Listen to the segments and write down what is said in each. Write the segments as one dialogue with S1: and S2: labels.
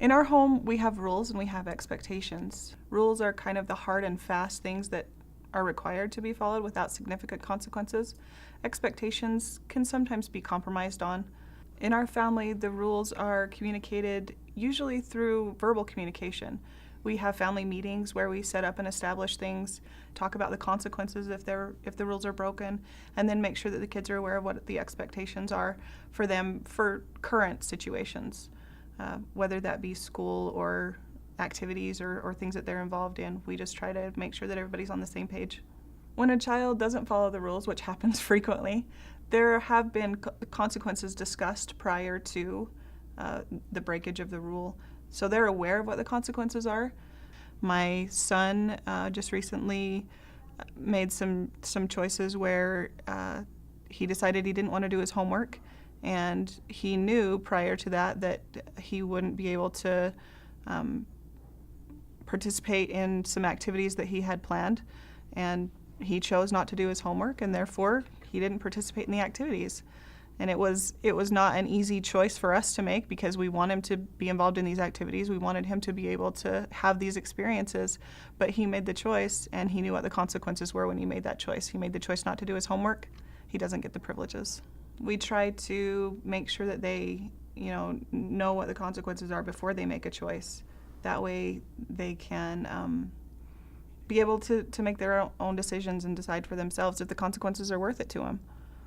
S1: In our home, we have rules and we have expectations. Rules are kind of the hard and fast things that are required to be followed without significant consequences. Expectations can sometimes be compromised on. In our family, the rules are communicated usually through verbal communication. We have family meetings where we set up and establish things, talk about the consequences if the rules are broken, and then make sure that the kids are aware of what the expectations are for them for current situations. Whether that be school or activities or things that they're involved in. We just try to make sure that everybody's on the same page. When a child doesn't follow the rules, which happens frequently, there have been consequences discussed prior to the breakage of the rule. So they're aware of what the consequences are. My son just recently made some choices where he decided he didn't want to do his homework, and he knew prior to that he wouldn't be able to participate in some activities that he had planned, and he chose not to do his homework, and therefore he didn't participate in the activities. And it was not an easy choice for us to make because we want him to be involved in these activities. We wanted him to be able to have these experiences, but he made the choice, and he knew what the consequences were when he made that choice. He made the choice not to do his homework. He doesn't get the privileges. We try to make sure that they, know what the consequences are before they make a choice. That way they can be able to make their own decisions and decide for themselves if the consequences are worth it to them.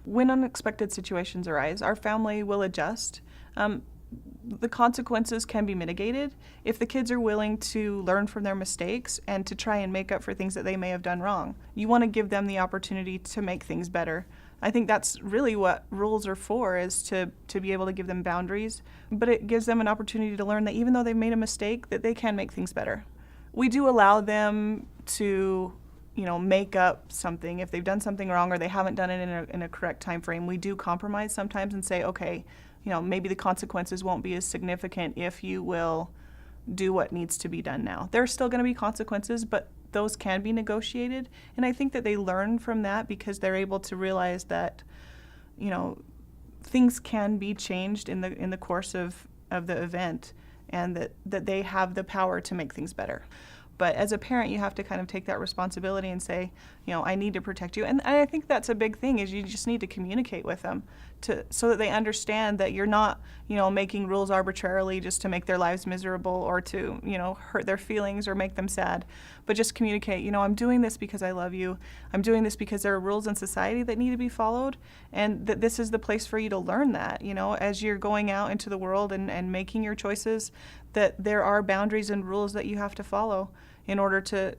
S1: When unexpected situations arise, our family will adjust. The consequences can be mitigated if the kids are willing to learn from their mistakes and to try and make up for things that they may have done wrong. You want to give them the opportunity to make things better. I think that's really what rules are for, is to be able to give them boundaries, but it gives them an opportunity to learn that even though they've made a mistake, that they can make things better. We do allow them to make up something. If they've done something wrong or they haven't done it in a correct time frame, we do compromise sometimes and say, okay, maybe the consequences won't be as significant if you will do what needs to be done now. There's still going to be consequences, but those can be negotiated. And I think that they learn from that because they're able to realize that, things can be changed in the course of the event, and that they have the power to make things better. But as a parent, you have to kind of take that responsibility and say, I need to protect you. And I think that's a big thing, is you just need to communicate with them so that they understand that you're not, making rules arbitrarily just to make their lives miserable or to, hurt their feelings or make them sad. But just communicate, I'm doing this because I love you. I'm doing this because there are rules in society that need to be followed, and that this is the place for you to learn that, as you're going out into the world and making your choices, that there are boundaries and rules that you have to follow in order to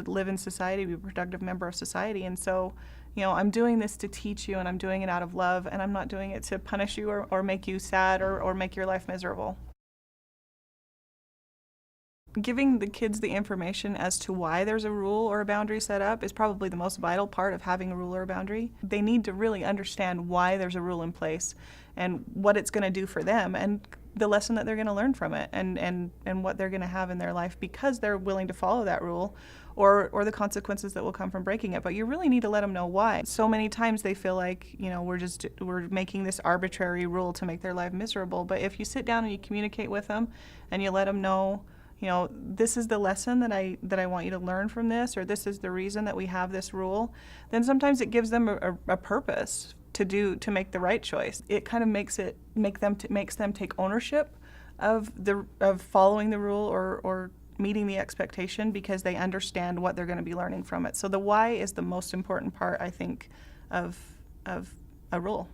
S1: live in society, be a productive member of society. And so, I'm doing this to teach you, and I'm doing it out of love, and I'm not doing it to punish you or make you sad or make your life miserable. Giving the kids the information as to why there's a rule or a boundary set up is probably the most vital part of having a rule or a boundary. They need to really understand why there's a rule in place and what it's going to do for them, and the lesson that they're going to learn from it, and what they're going to have in their life because they're willing to follow that rule, or the consequences that will come from breaking it. But you really need to let them know why. So many times they feel like, we're making this arbitrary rule to make their life miserable. But if you sit down and you communicate with them and you let them know, this is the lesson that I want you to learn from this, or this is the reason that we have this rule, then sometimes it gives them a purpose to make the right choice. It kind of makes them take ownership of following the rule or meeting the expectation, because they understand what they're going to be learning from it. So the why is the most important part, I think, of a rule.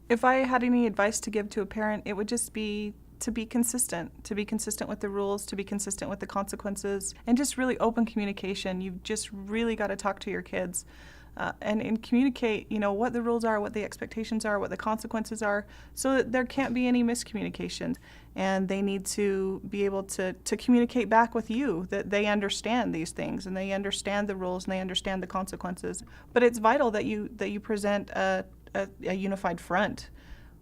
S1: If I had any advice to give to a parent, it would just be to be consistent with the rules, to be consistent with the consequences, and just really open communication. You've just really got to talk to your kids and communicate, what the rules are, what the expectations are, what the consequences are, so that there can't be any miscommunication. And they need to be able to communicate back with you that they understand these things, and they understand the rules, and they understand the consequences. But it's vital that you present a unified front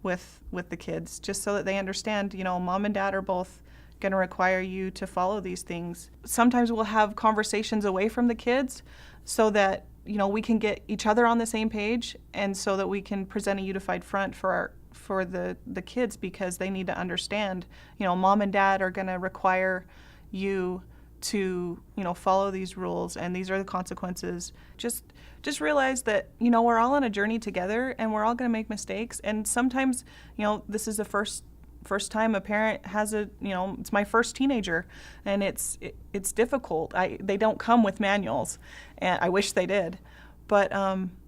S1: with the kids, just so that they understand, mom and dad are both going to require you to follow these things. Sometimes we'll have conversations away from the kids so that, we can get each other on the same page, and so that we can present a unified front for for the kids, because they need to understand, mom and dad are going to require you to, follow these rules, and these are the consequences. Just realize that, we're all on a journey together, and we're all going to make mistakes. And sometimes, this is the first time a parent has it's my first teenager, and it's difficult. They don't come with manuals, and I wish they did. But,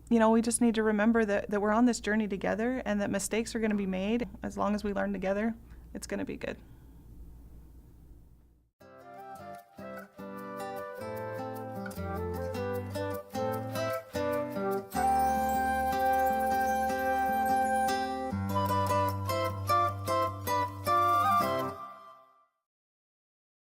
S1: we just need to remember that we're on this journey together, and that mistakes are going to be made. As long as we learn together, it's going to be good.